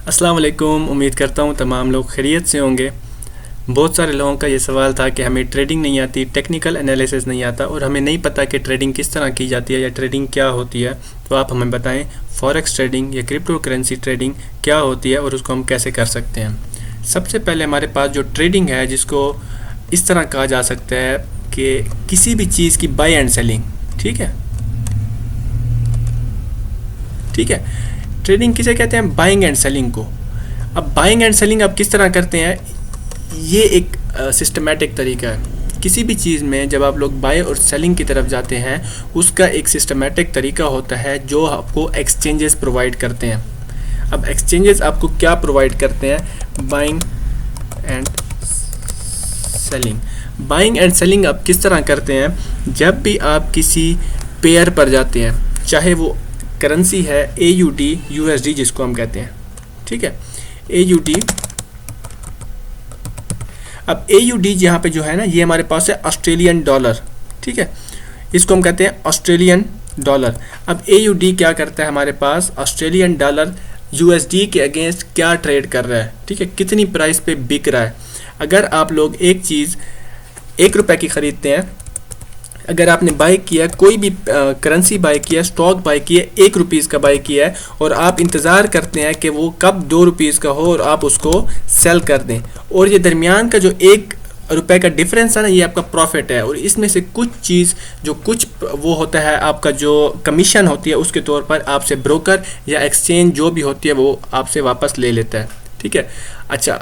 अस्सलाम वालेकुम। उम्मीद करता हूँ तमाम लोग खैरियत से होंगे। बहुत सारे लोगों का ये सवाल था कि हमें ट्रेडिंग नहीं आती, टेक्निकल एनालिसिस नहीं आता और हमें नहीं पता कि ट्रेडिंग किस तरह की जाती है या ट्रेडिंग क्या होती है। तो आप हमें बताएं फॉरेक्स ट्रेडिंग या क्रिप्टो करेंसी ट्रेडिंग क्या होती है और उसको हम कैसे कर सकते हैं। सबसे पहले हमारे पास जो ट्रेडिंग है, जिसको इस तरह कहा जा सकता है कि किसी भी चीज़ की बाय एंड सेलिंग। ठीक है, ठीक है। ट्रेडिंग किसे कहते हैं? बाइंग एंड सेलिंग को। अब बाइंग एंड सेलिंग आप किस तरह करते हैं, ये एक सिस्टमेटिक तरीका है। किसी भी चीज़ में जब आप लोग बाय और सेलिंग की तरफ जाते हैं, उसका एक सिस्टमेटिक तरीका होता है जो आपको एक्सचेंजेस प्रोवाइड करते हैं। अब एक्सचेंजेस आपको क्या प्रोवाइड करते हैं? Buying and selling. Buying and selling आप किस तरह करते हैं? जब भी आप किसी पेयर पर जाते हैं, चाहे वो करेंसी है AUD USD जिसको हम कहते हैं, ठीक है, AUD। अब AUD यहाँ पे जो है ना, ये हमारे पास है ऑस्ट्रेलियन डॉलर, ठीक है, इसको हम कहते हैं ऑस्ट्रेलियन डॉलर। अब AUD क्या करता है? हमारे पास ऑस्ट्रेलियन डॉलर USD के अगेंस्ट क्या ट्रेड कर रहा है, ठीक है, कितनी प्राइस पे बिक रहा है। अगर आप लोग एक चीज़ 1 रुपये की ख़रीदते हैं, अगर आपने बाय किया, कोई भी करेंसी बाय किया, स्टॉक बाय किया, 1 रुपीज़ का बाय किया है और आप इंतज़ार करते हैं कि वो कब 2 रुपीज़ का हो और आप उसको सेल कर दें, और ये दरमियान का जो 1 रुपये का डिफरेंस है ना, ये आपका प्रॉफिट है। और इसमें से कुछ चीज़ जो कुछ वो होता है, आपका जो कमीशन होती है, उसके तौर पर आपसे ब्रोकर या एक्सचेंज जो भी होती है वो आपसे वापस ले लेता है, ठीक है। अच्छा,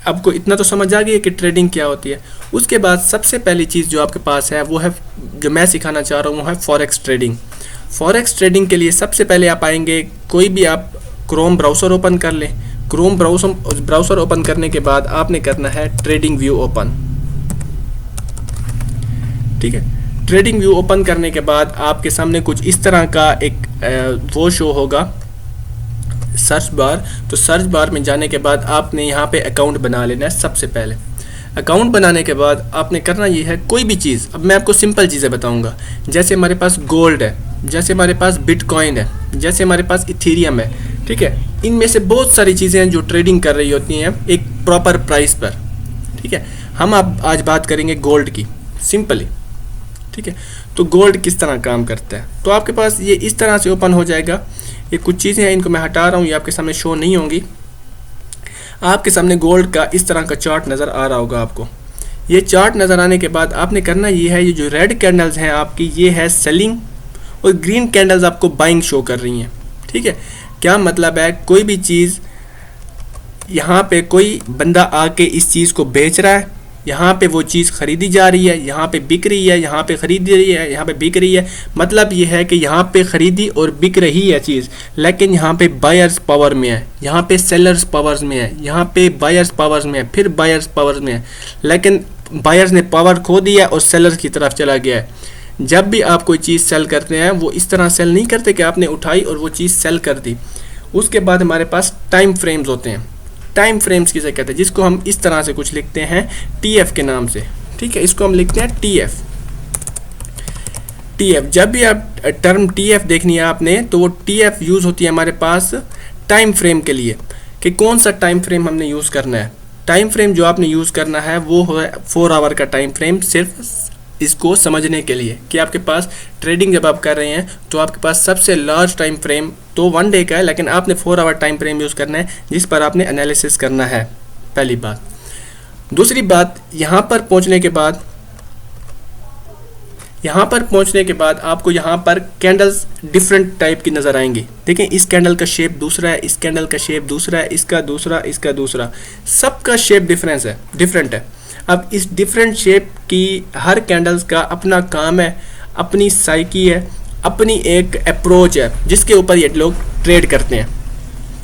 आपको इतना तो समझ आ गई है कि ट्रेडिंग क्या होती है। उसके बाद सबसे पहली चीज़ जो आपके पास है वो है, जो मैं सिखाना चाह रहा हूँ, वो है फॉरेक्स ट्रेडिंग। फॉरेक्स ट्रेडिंग के लिए सबसे पहले आप आएंगे, कोई भी आप क्रोम ब्राउज़र ओपन कर लें। क्रोम ब्राउज़र ओपन करने के बाद आपने करना है ट्रेडिंग व्यू ओपन, ठीक है। ट्रेडिंग व्यू ओपन करने के बाद आपके सामने कुछ इस तरह का एक वो शो होगा, सर्च बार। तो सर्च बार में जाने के बाद आपने यहाँ पे अकाउंट बना लेना है। सबसे पहले अकाउंट बनाने के बाद आपने करना ये है, कोई भी चीज़, अब मैं आपको सिंपल चीज़ें बताऊंगा, जैसे हमारे पास गोल्ड है, जैसे हमारे पास बिटकॉइन है, जैसे हमारे पास इथेरियम है, ठीक है। इनमें से बहुत सारी चीज़ें हैं जो ट्रेडिंग कर रही होती हैं एक प्रॉपर प्राइस पर, ठीक है। हम आज बात करेंगे गोल्ड की, सिंपली, ठीक है। तो गोल्ड किस तरह काम करता है, तो आपके पास ये इस तरह से ओपन हो जाएगा। ये कुछ चीज़ें हैं, इनको मैं हटा रहा हूँ, ये आपके सामने शो नहीं होंगी। आपके सामने गोल्ड का इस तरह का चार्ट नज़र आ रहा होगा आपको। ये चार्ट नज़र आने के बाद आपने करना ये है, ये जो रेड कैंडल्स हैं आपकी, ये है सेलिंग, और ग्रीन कैंडल्स आपको बाइंग शो कर रही हैं, ठीक है। क्या मतलब है? कोई भी चीज़, यहाँ पे कोई बंदा आके इस चीज़ को बेच रहा है, यहाँ पे वो चीज़ ख़रीदी जा रही है, यहाँ पे बिक रही है, यहाँ पे ख़रीदी रही है, यहाँ पे बिक रही है। मतलब ये है कि यहाँ पे ख़रीदी और बिक रही है चीज़, लेकिन यहाँ पे बायर्स पावर में है, यहाँ पे सेलर्स पावर्स में है, यहाँ पे बायर्स पावर्स में है, फिर बायर्स पावर्स में है, लेकिन बायर्स ने पावर खो दिया और सेलर्स की तरफ चला गया है। जब भी आप कोई चीज़ सेल करते हैं, वो इस तरह सेल नहीं करते कि आपने उठाई और वो चीज़ सेल कर दी। उसके बाद हमारे पास टाइम फ्रेम्स होते हैं। टाइम फ्रेम्स किसे कहते हैं? जिसको हम इस तरह से कुछ लिखते हैं TF के नाम से, ठीक है, इसको हम लिखते हैं TF। जब भी आप टर्म TF देखनी है आपने, तो वो TF यूज़ होती है हमारे पास टाइम फ्रेम के लिए, कि कौन सा टाइम फ्रेम हमने यूज़ करना है। टाइम फ्रेम जो आपने यूज़ करना है वो है 4 आवर का टाइम फ्रेम, सिर्फ इसको समझने के लिए कि आपके पास ट्रेडिंग जब आप कर रहे हैं तो आपके पास सबसे लार्ज टाइम फ्रेम तो 1 डे का है, लेकिन आपने 4 आवर टाइम फ्रेम यूज़ करना है जिस पर आपने एनालिसिस करना है, पहली बात। दूसरी बात, यहाँ पर पहुँचने के बाद आपको यहाँ पर कैंडल्स डिफरेंट टाइप की नज़र आएंगी। देखें, इस कैंडल का शेप दूसरा है, इस कैंडल का शेप दूसरा है, इसका दूसरा, सबका शेप डिफरेंट है। अब इस डिफरेंट शेप की हर कैंडल्स का अपना काम है, अपनी साइकी है, अपनी एक अप्रोच है जिसके ऊपर ये लोग ट्रेड करते हैं,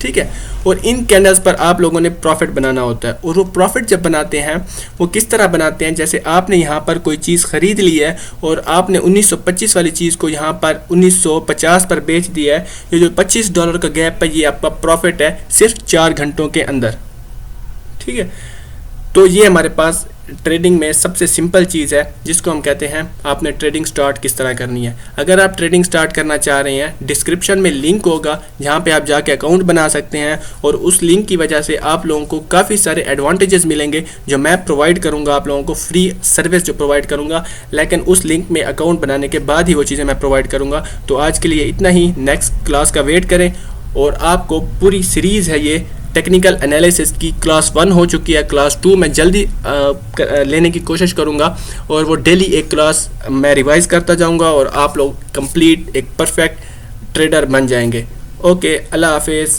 ठीक है। और इन कैंडल्स पर आप लोगों ने प्रॉफिट बनाना होता है, और वो प्रॉफिट जब बनाते हैं वो किस तरह बनाते हैं? जैसे आपने यहाँ पर कोई चीज़ ख़रीद ली है और आपने 1925 वाली चीज़ को यहाँ पर 1950 पर बेच दिया है, ये जो $25 का गैप है, ये आपका प्रॉफिट है सिर्फ 4 घंटों के अंदर, ठीक है। तो ये हमारे पास ट्रेडिंग में सबसे सिंपल चीज़ है जिसको हम कहते हैं आपने ट्रेडिंग स्टार्ट किस तरह करनी है। अगर आप ट्रेडिंग स्टार्ट करना चाह रहे हैं, डिस्क्रिप्शन में लिंक होगा जहां पे आप जाके अकाउंट बना सकते हैं और उस लिंक की वजह से आप लोगों को काफ़ी सारे एडवांटेजेस मिलेंगे जो मैं प्रोवाइड करूंगा, आप लोगों को फ्री सर्विस जो प्रोवाइड करूंगा, लेकिन उस लिंक में अकाउंट बनाने के बाद ही वो चीज़ें मैं प्रोवाइड करूंगा। तो आज के लिए इतना ही, नेक्स्ट क्लास का वेट करें। और आपको पूरी सीरीज़ है ये टेक्निकल एनालिसिस की, क्लास 1 हो चुकी है, क्लास 2 मैं जल्दी लेने की कोशिश करूंगा और वो डेली एक क्लास मैं रिवाइज करता जाऊंगा और आप लोग कंप्लीट एक परफेक्ट ट्रेडर बन जाएंगे। ओके, अल्लाह हाफिज़।